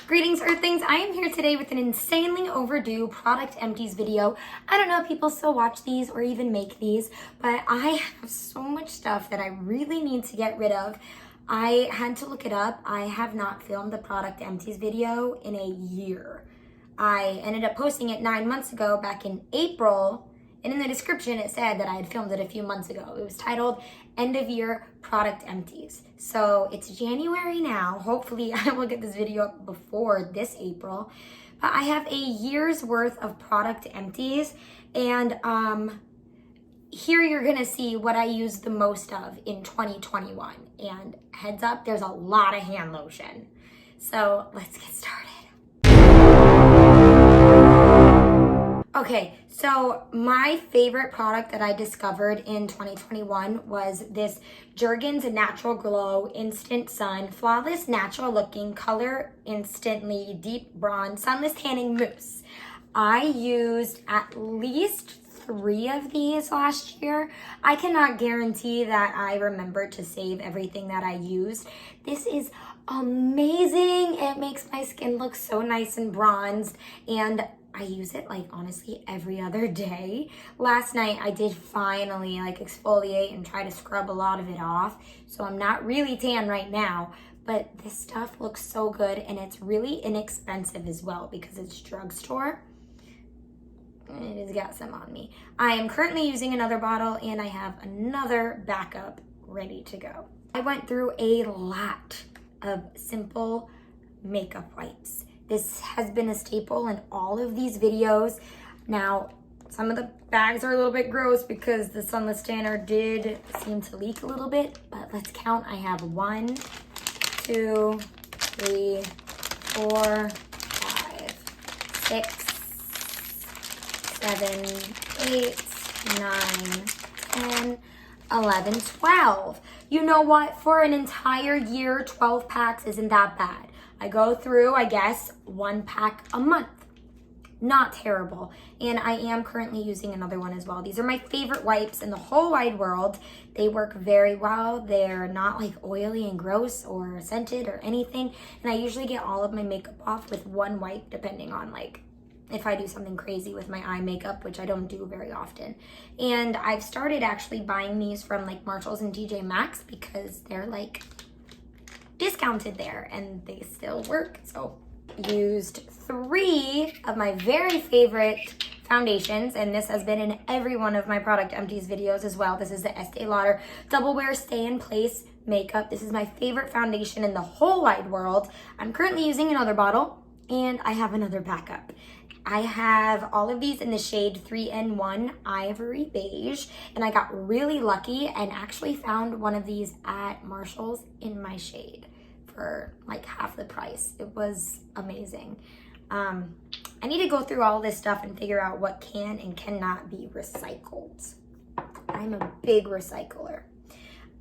Greetings, Earthlings. I am here today with an insanely overdue product empties video. I don't know if people still watch these or even make these, but I have so much stuff that I really need to get rid of. I had to look it up. I have not filmed the product empties video in a year. I ended up posting it 9 months ago, back in April, and in the description it said that I had filmed it a few months ago. It was titled End of Year Product Empties. So it's January now. Hopefully I will get this video up before this April. But I have a year's worth of product empties, and here you're gonna see what I use the most of in 2021. And heads up, there's a lot of hand lotion. So let's get started. Okay, so my favorite product that I discovered in 2021 was this Jergens Natural Glow Instant Sun Flawless Natural Looking Color Instantly Deep Bronze Sunless Tanning Mousse. I used at least 3 of these last year. I cannot guarantee that I remembered to save everything that I used. This is amazing. It makes my skin look so nice and bronzed, and I use it like honestly every other day. Last night I did finally like exfoliate and try to scrub a lot of it off. So I'm not really tan right now, but this stuff looks so good, and it's really inexpensive as well because it's drugstore. It has got some on me. I am currently using another bottle, and I have another backup ready to go. I went through a lot of simple makeup wipes. This has been a staple in all of these videos. Now, some of the bags are a little bit gross because the sunless tanner did seem to leak a little bit, but let's count. I have 1, 2, 3, 4, 5, 6, 7, 8, 9, 10, 11, 12. You know what? For an entire year, 12 packs isn't that bad. I go through, I guess, 1 pack a month. Not terrible. And I am currently using another one as well. These are my favorite wipes in the whole wide world. They work very well. They're not like oily and gross or scented or anything. And I usually get all of my makeup off with 1 wipe, depending on like if I do something crazy with my eye makeup, which I don't do very often. And I've started actually buying these from like Marshalls and TJ Maxx because they're like discounted there and they still work. So used 3 of my very favorite foundations, and this has been in every one of my product empties videos as well. This is the Estee Lauder Double Wear Stay in Place Makeup. This is my favorite foundation in the whole wide world. I'm currently using another bottle, and I have another backup. I have all of these in the shade 3N1 Ivory Beige, and I got really lucky and actually found one of these at Marshall's in my shade for like half the price. It was amazing. I need to go through all this stuff and figure out what can and cannot be recycled. I'm a big recycler.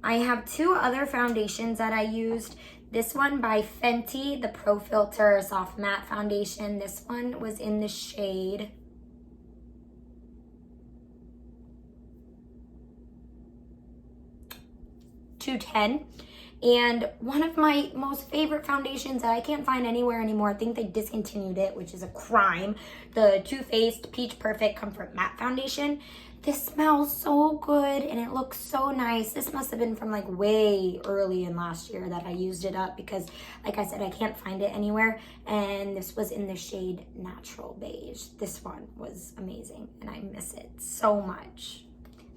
I have 2 other foundations that I used. This one by Fenty, the Pro Filter Soft Matte Foundation. This one was in the shade 210. And one of my most favorite foundations that I can't find anywhere anymore, I think they discontinued it, which is a crime, the Too Faced Peach Perfect Comfort Matte Foundation. This smells so good and it looks so nice. This must have been from like way early in last year that I used it up because, like I said, I can't find it anywhere. And this was in the shade Natural Beige. This one was amazing and I miss it so much.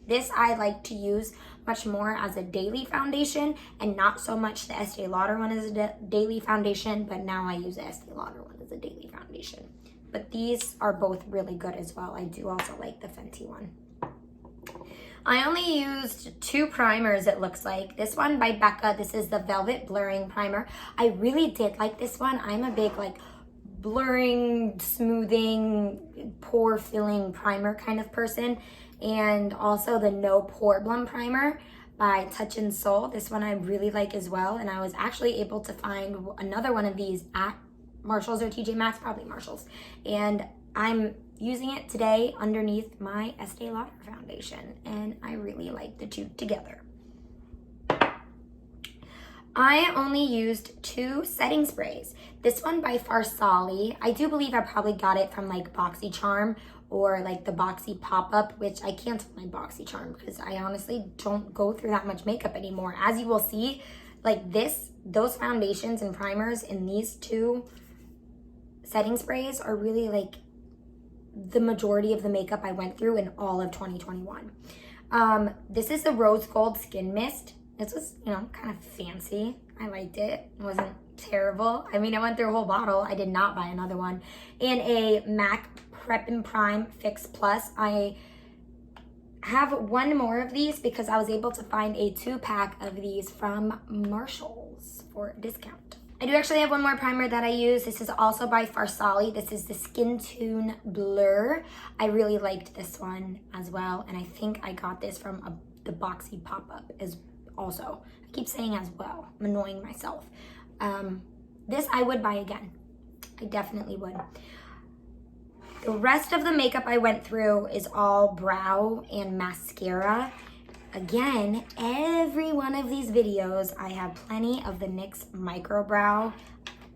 This I like to use much more as a daily foundation and not so much the Estee Lauder one as a daily foundation, but now I use the Estee Lauder one as a daily foundation. But these are both really good as well. I do also like the Fenty one. I only used 2 primers, it looks like. This one by Becca, this is the Velvet Blurring Primer. I really did like this one. I'm a big like blurring, smoothing, pore filling primer kind of person. And also the No Pore Blum Primer by Touch in Soul. This one I really like as well. And I was actually able to find another one of these at Marshalls or TJ Maxx, probably Marshalls. And I'm using it today underneath my Estee Lauder foundation, and I really like the 2 together. I only used 2 setting sprays. This one by Farsali. I do believe I probably got it from like BoxyCharm or like the Boxy pop-up, which I canceled my BoxyCharm because I honestly don't go through that much makeup anymore. As you will see, like those foundations and primers in these 2 setting sprays are really like the majority of the makeup I went through in all of 2021. This is the Rose Gold Skin Mist. This was, you know, kind of fancy. I liked it. It wasn't terrible. I mean, I went through a whole bottle. I did not buy another one. And a MAC Prep and Prime Fix Plus. I have one more of these because I was able to find a 2-pack of these from Marshall's for a discount. I do actually have one more primer that I use. This is also by Farsali. This is the Skin Tune Blur. I really liked this one as well. And I think I got this from the Boxy pop-up as also. I keep saying as well. I'm annoying myself. This I would buy again. I definitely would. The rest of the makeup I went through is all brow and mascara. Again, every one of these videos, I have plenty of the NYX Micro Brow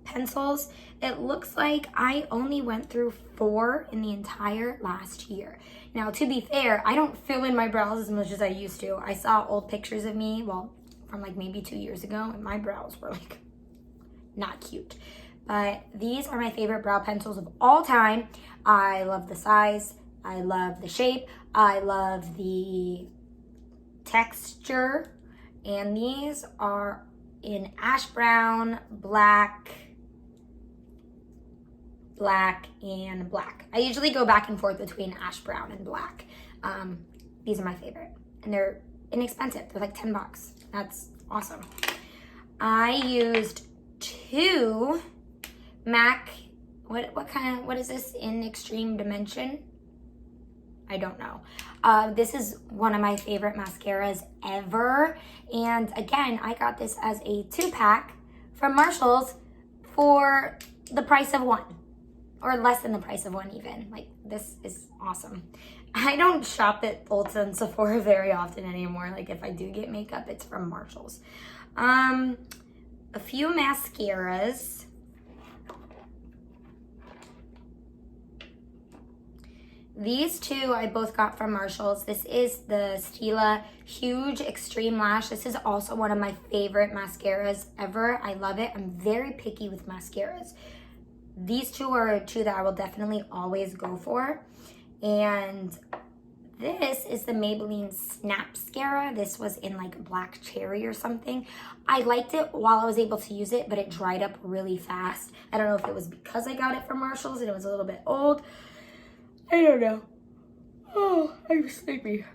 pencils. It looks like I only went through 4 in the entire last year. Now, to be fair, I don't fill in my brows as much as I used to. I saw old pictures of me, well, from like maybe 2 years ago, and my brows were like not cute. But these are my favorite brow pencils of all time. I love the size. I love the shape. I love the texture. And these are in ash brown, black, and black. I usually go back and forth between ash brown and black. These are my favorite. And they're inexpensive. They're like $10. That's awesome. I used 2 MAC, what is this in Extreme Dimension? I don't know. This is one of my favorite mascaras ever. And again, I got this as a 2-pack from Marshall's for the price of 1. Or less than the price of 1 even. Like, this is awesome. I don't shop at Ulta and Sephora very often anymore. Like, if I do get makeup, it's from Marshall's. A few mascaras. These 2 I both got from Marshall's. This is the Stila Huge Extreme Lash. This is also one of my favorite mascaras ever. I love it. I'm very picky with mascaras. These 2 are 2 that I will definitely always go for. And this is the Maybelline Snapscara. This was in like black cherry or something. I liked it while I was able to use it, but it dried up really fast. I don't know if it was because I got it from Marshall's and it was a little bit old. I don't know. Oh, I'm sleepy.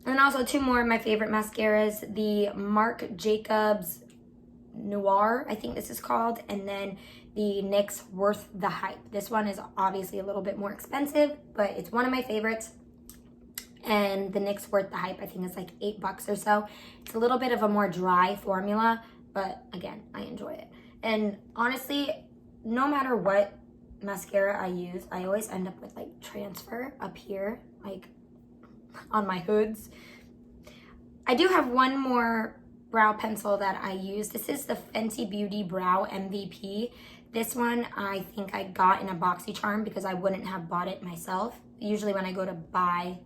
And also 2 more of my favorite mascaras. The Marc Jacobs Noir, I think this is called. And then the NYX Worth the Hype. This one is obviously a little bit more expensive, but it's one of my favorites. And the NYX Worth the Hype, I think it's like $8 or so. It's a little bit of a more dry formula, but again, I enjoy it. And honestly, no matter what mascara I use, I always end up with like transfer up here, like on my hoods. I do have one more brow pencil that I use. This is the Fenty Beauty Brow MVP. This one I think I got in a BoxyCharm because I wouldn't have bought it myself. Usually when I go to buy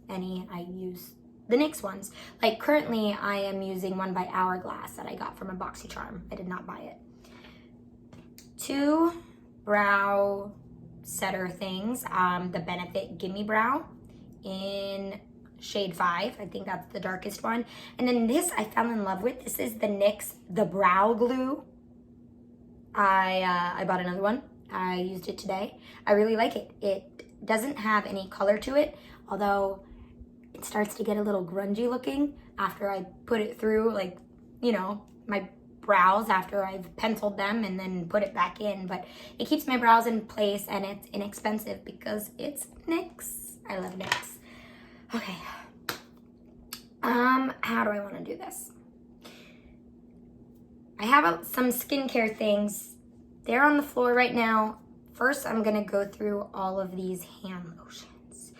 any, I use the NYX ones. Like currently I am using one by Hourglass that I got from a BoxyCharm. I did not buy it. 2 brow setter things. The Benefit Gimme Brow in shade 5. I think that's the darkest one. And then this I fell in love with. This is the NYX the Brow Glue. I bought another one. I used it today. I really like it. It doesn't have any color to it, although it starts to get a little grungy looking after I put it through, like, you know, my brows after I've penciled them and then put it back in. But it keeps my brows in place and it's inexpensive because it's NYX. I love NYX. Okay. How do I want to do this? I have some skincare things. They're on the floor right now. First, I'm going to go through all of these hand lotions.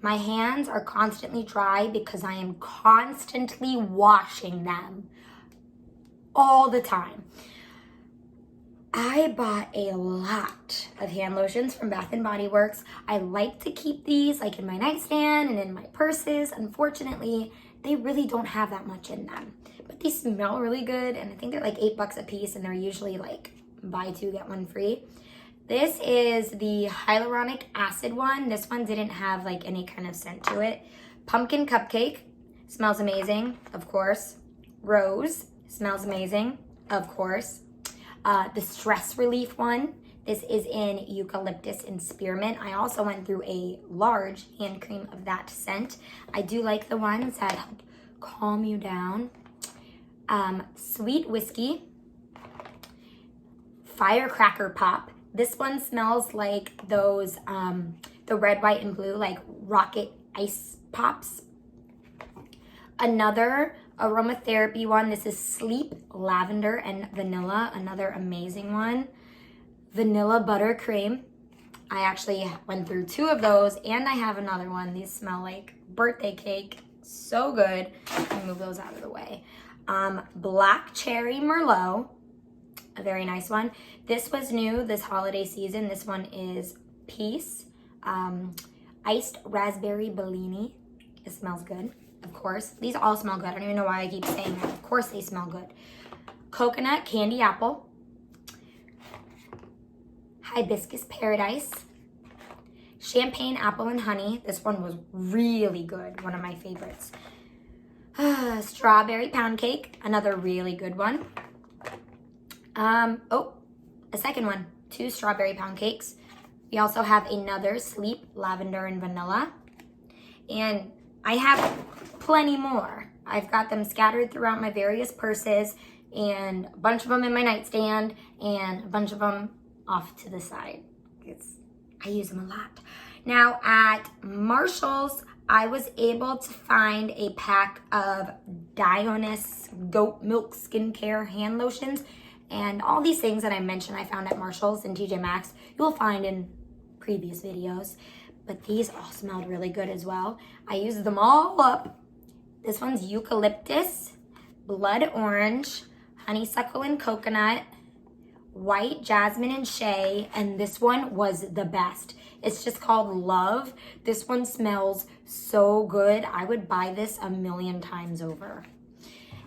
My hands are constantly dry because I am constantly washing them. all the time. I bought a lot of hand lotions from Bath & Body Works. I like to keep these like in my nightstand and in my purses. Unfortunately, they really don't have that much in them. But these smell really good, and I think they're like $8 a piece, and they're usually like buy two, get one free. This is the hyaluronic acid one. This one didn't have like any kind of scent to it. Pumpkin cupcake, smells amazing, of course. Rose, smells amazing, of course. The stress relief one, this is in eucalyptus and spearmint. I also went through a large hand cream of that scent. I do like the ones that help calm you down. Sweet whiskey, firecracker pop. This one smells like those, the red, white, and blue, like rocket ice pops. Another aromatherapy one. This is Sleep Lavender and Vanilla, another amazing one. Vanilla Buttercream. I actually went through two of those, and I have another one. These smell like birthday cake. So good. Let me move those out of the way. Black Cherry Merlot, a very nice one. This was new this holiday season. This one is Peace. Iced Raspberry Bellini. It smells good. Of course. These all smell good. I don't even know why I keep saying that. Of course they smell good. Coconut Candy Apple. Hibiscus Paradise. Champagne Apple and Honey. This one was really good. One of my favorites. Strawberry Pound Cake. Another really good one. Oh, a second one. 2 strawberry pound cakes. We also have another Sleep Lavender and Vanilla. And I have plenty more. I've got them scattered throughout my various purses, and a bunch of them in my nightstand, and a bunch of them off to the side. I use them a lot. Now at Marshall's, I was able to find a pack of Dionys goat milk skincare hand lotions, and all these things that I mentioned I found at Marshall's and TJ Maxx, you'll find in previous videos. But these all smelled really good as well. I used them all up. This one's Eucalyptus, Blood Orange, Honeysuckle and Coconut, White Jasmine and Shea, and this one was the best. It's just called Love. This one smells so good. I would buy this a million times over.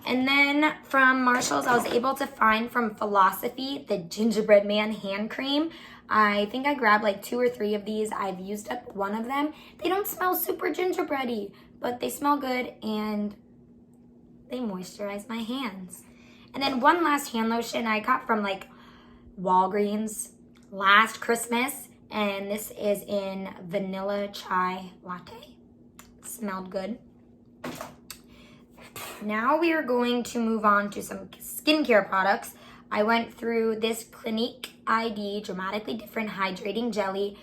And then from Marshall's, I was able to find from Philosophy the Gingerbread Man hand cream. I think I grabbed like 2 or 3 of these. I've used up one of them. They don't smell super gingerbready, but they smell good and they moisturize my hands. And then one last hand lotion I got from like Walgreens last Christmas, and this is in Vanilla Chai Latte. Smelled good. Now we are going to move on to some skincare products. I went through this Clinique ID Dramatically Different Hydrating Jelly.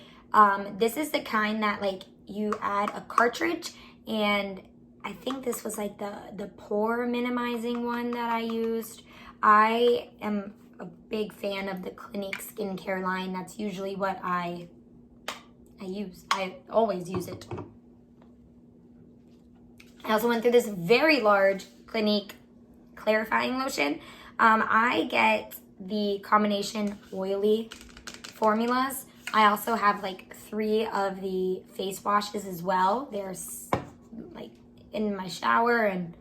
This is the kind that like you add a cartridge, and I think this was like the pore minimizing one that I used. I am a big fan of the Clinique skincare line. That's usually what I use. I always use it. I also went through this very large Clinique clarifying lotion. I get the combination oily formulas. I also have like 3 of the face washes as well. There's like in my shower, and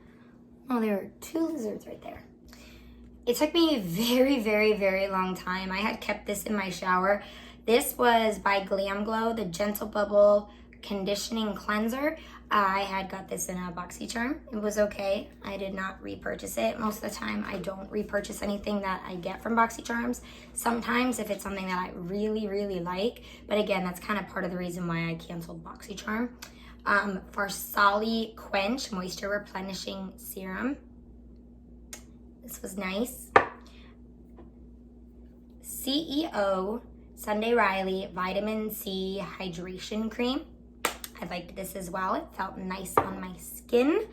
oh, there are 2 lizards right there. It took me a very, very, very long time. I had kept this in my shower. This was by Glam Glow, the Gentle Bubble Conditioning Cleanser. I had got this in a BoxyCharm. It was okay. I did not repurchase it. Most of the time, I don't repurchase anything that I get from BoxyCharms. Sometimes if it's something that I really, really like. But again, that's kind of part of the reason why I canceled BoxyCharm. Farsali Quench Moisture Replenishing Serum. This was nice. CEO Sunday Riley Vitamin C Hydration Cream. I liked this as well. It felt nice on my skin.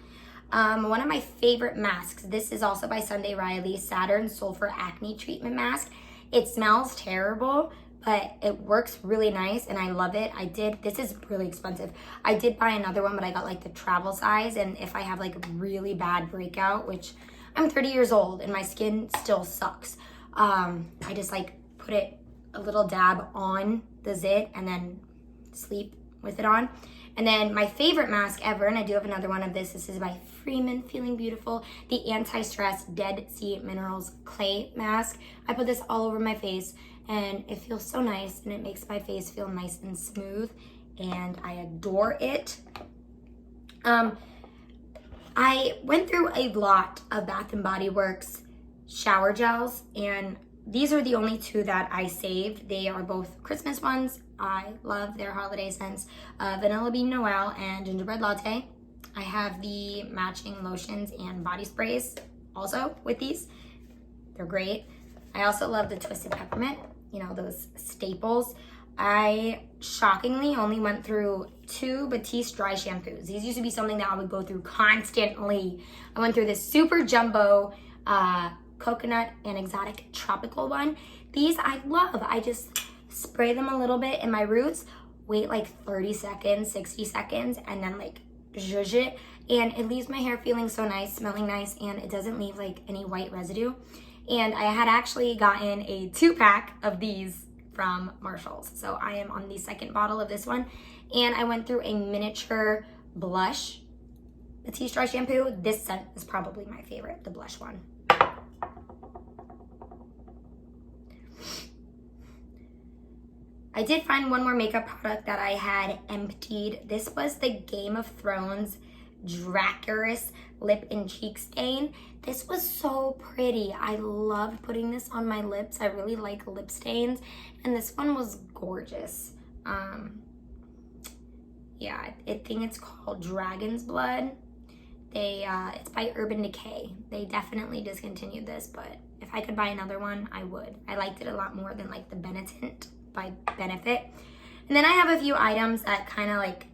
One of my favorite masks. This is also by Sunday Riley, Saturn Sulfur Acne Treatment Mask. It smells terrible, but it works really nice and I love it. This is really expensive. I did buy another one, but I got like the travel size, and if I have like a really bad breakout, which I'm 30 years old and my skin still sucks. I just like put it a little dab on the zit and then sleep with it on. And then my favorite mask ever, and I do have another one of this. This is by Freeman, Feeling Beautiful, the Anti-Stress Dead Sea Minerals Clay Mask. I put this all over my face and it feels so nice and it makes my face feel nice and smooth and I adore it. I went through a lot of Bath & Body Works shower gels and these are the only two that I saved. They are both Christmas ones. I love their holiday scents, Vanilla Bean Noel and Gingerbread Latte. I have the matching lotions and body sprays also with these. They're great. I also love the Twisted Peppermint, you know, those staples. I shockingly only went through 2 Batiste Dry Shampoos. These used to be something that I would go through constantly. I went through this super jumbo coconut and exotic tropical one. These I love. I just spray them a little bit in my roots, wait like 30 seconds, 60 seconds, and then like zhuzh it. And it leaves my hair feeling so nice, smelling nice, and it doesn't leave like any white residue. And I had actually gotten a 2-pack of these from Marshall's. So I am on the second bottle of this one. And I went through a miniature blush Batiste Dry Shampoo. This scent is probably my favorite, the blush one. I did find one more makeup product that I had emptied. This was the Game of Thrones Dracus Lip and Cheek Stain. This was so pretty. I loved putting this on my lips. I really like lip stains. And this one was gorgeous. Yeah, I think it's called Dragon's Blood. It's by Urban Decay. They definitely discontinued this, but if I could buy another one, I would. I liked it a lot more than like the Benetint by Benefit. And then I have a few items that kind of like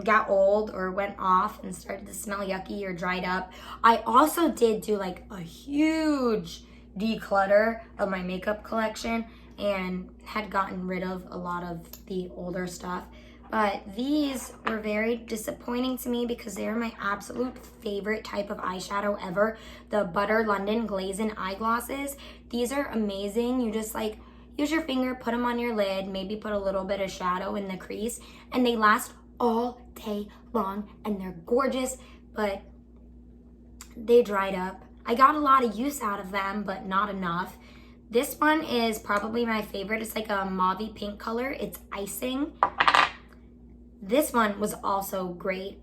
got old or went off and started to smell yucky or dried up. I also did do like a huge declutter of my makeup collection and had gotten rid of a lot of the older stuff. But these were very disappointing to me because they are my absolute favorite type of eyeshadow ever. The Butter London Glaze Eyeglosses. These are amazing. You just like use your finger, put them on your lid, maybe put a little bit of shadow in the crease, and they last all day long, and they're gorgeous, but they dried up. I got a lot of use out of them, but not enough. This one is probably my favorite. It's like a mauve pink color. It's Icing. This one was also great.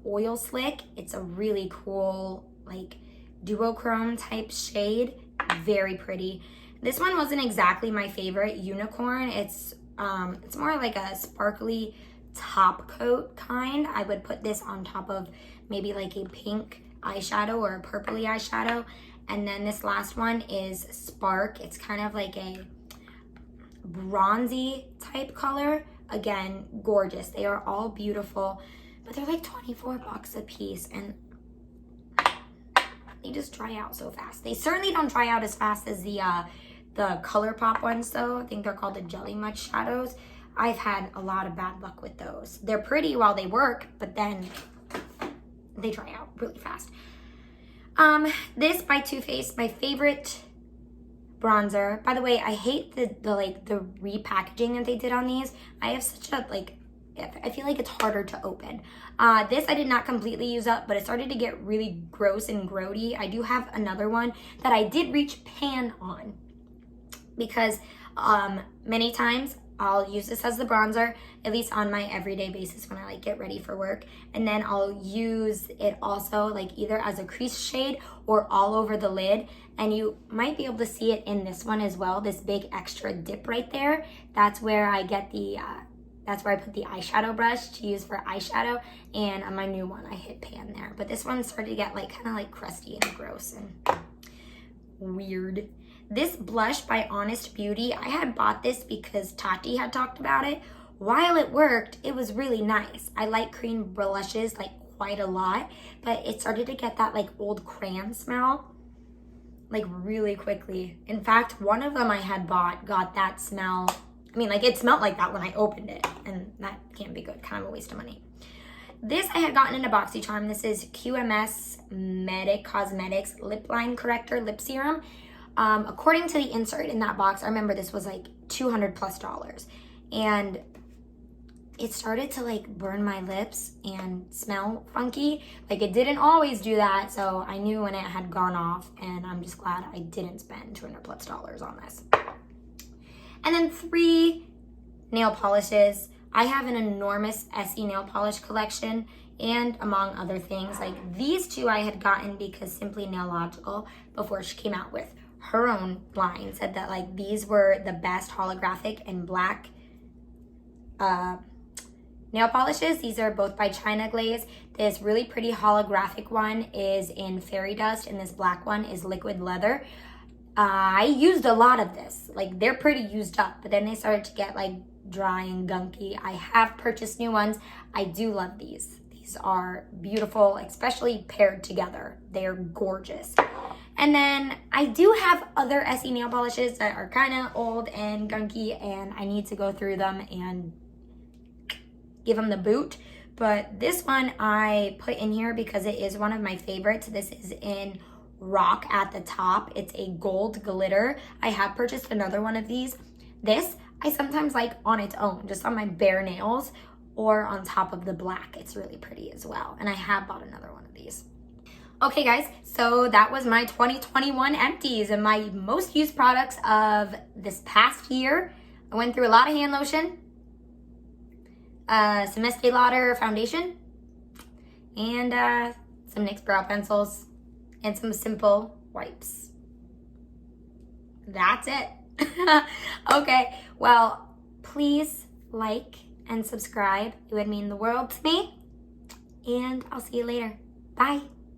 Oil Slick. It's a really cool, like, duochrome type shade. Very pretty. This one wasn't exactly my favorite, Unicorn. It's more like a sparkly top coat kind. I would put this on top of maybe like a pink eyeshadow or a purpley eyeshadow. And then this last one is Spark. It's kind of like a bronzy type color. Again, gorgeous. They are all beautiful, but they're like 24 bucks a piece and they just dry out so fast. They certainly don't dry out as fast as the ColourPop ones though. I think they're called the Jelly Much shadows. I've had a lot of bad luck with those. They're pretty while they work, but then they dry out really fast. This by Too Faced, my favorite bronzer. By the way, I hate the repackaging that they did on these. I have such a I feel like it's harder to open. This I did not completely use up, but it started to get really gross and grody. I do have another one that I did reach pan on because many times I'll use this as the bronzer, at least on my everyday basis when I like get ready for work. And then I'll use it also like either as a crease shade or all over the lid. And you might be able to see it in this one as well, this big extra dip right there. That's where I get the, that's where I put the eyeshadow brush to use for eyeshadow. And on my new one, I hit pan there. But this one started to get like kind of like crusty and gross and weird. This blush by Honest Beauty, I had bought this because Tati had talked about it. While it worked, it was really nice. I like cream blushes like quite a lot, but it started to get that like old crayon smell like really quickly. In fact, one of them I had bought got that smell. I mean, like it smelled like that when I opened it, and that can't be good, kind of a waste of money. this I had gotten in a BoxyCharm. This is QMS Medic Cosmetics Lip Line Corrector Lip Serum. According to the insert in that box, I remember this was like $200+. And it started to like burn my lips and smell funky. Like it didn't always do that, so I knew when it had gone off, and I'm just glad I didn't spend $200+ on this. And then 3 nail polishes. I have an enormous Estee nail polish collection, and among other things, like these 2 I had gotten because Simply Nailogical, before she came out with her own line, said that like these were the best holographic and black nail polishes. These are both by China Glaze. This really pretty holographic one is in Fairy Dust, and this black one is Liquid Leather. I used a lot of this. Like they're pretty used up, but then they started to get like dry and gunky. I have purchased new ones. I do love these. These are beautiful, especially paired together. They're gorgeous. And then I do have other Estee nail polishes that are kind of old and gunky, and I need to go through them and give them the boot. But this one I put in here because it is one of my favorites. This is in Rock at the top. It's a gold glitter. I have purchased another one of these. This I sometimes like on its own, just on my bare nails or on top of the black. It's really pretty as well. And I have bought another one of these. Okay guys, so that was my 2021 empties and my most used products of this past year. I went through a lot of hand lotion, some Estee Lauder foundation, and some NYX brow pencils, and some simple wipes. That's it. Okay, well, please like and subscribe. It would mean the world to me. And I'll see you later. Bye.